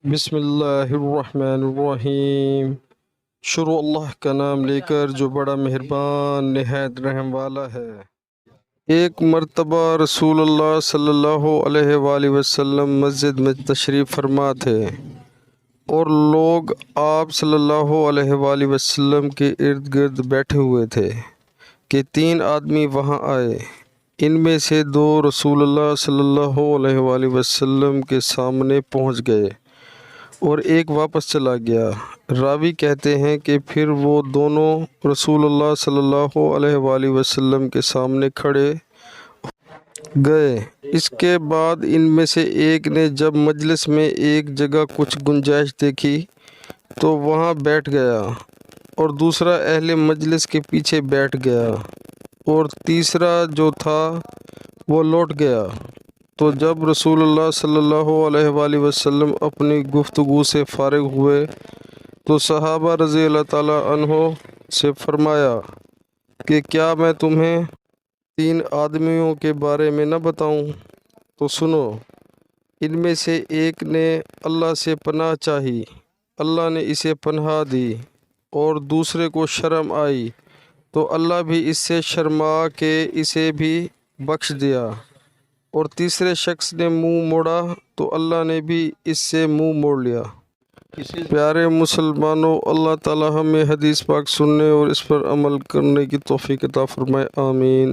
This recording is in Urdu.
بسم اللہ الرحمن الرحیم۔ شروع اللہ کا نام لے کر جو بڑا مہربان نہایت رحم والا ہے۔ ایک مرتبہ رسول اللہ صلی اللہ علیہ وآلہ وسلم مسجد میں تشریف فرما تھے اور لوگ آپ صلی اللہ علیہ وآلہ وسلم کے ارد گرد بیٹھے ہوئے تھے کہ 3 آدمی وہاں آئے۔ ان میں سے 2 رسول اللہ صلی اللہ علیہ وآلہ وسلم کے سامنے پہنچ گئے اور ایک واپس چلا گیا۔ راوی کہتے ہیں کہ پھر وہ دونوں رسول اللہ صلی اللہ علیہ وآلہ وسلم کے سامنے کھڑے گئے۔ اس کے بعد ان میں سے ایک نے جب مجلس میں ایک جگہ کچھ گنجائش دیکھی تو وہاں بیٹھ گیا اور دوسرا اہل مجلس کے پیچھے بیٹھ گیا اور تیسرا جو تھا وہ لوٹ گیا۔ تو جب رسول اللہ صلی اللہ علیہ وآلہ وسلم اپنی گفتگو سے فارغ ہوئے تو صحابہ رضی اللہ تعالیٰ عنہ سے فرمایا کہ کیا میں تمہیں 3 آدمیوں کے بارے میں نہ بتاؤں؟ تو سنو۔ ان میں سے ایک نے اللہ سے پناہ چاہی، اللہ نے اسے پناہ دی، اور دوسرے کو شرم آئی تو اللہ بھی اس سے شرما کے اسے بھی بخش دیا، اور تیسرے شخص نے منہ موڑا تو اللہ نے بھی اس سے منہ موڑ لیا۔ پیارے مسلمانوں، اللہ تعالی ہمیں حدیث پاک سننے اور اس پر عمل کرنے کی توفیق عطا فرمائے، آمین۔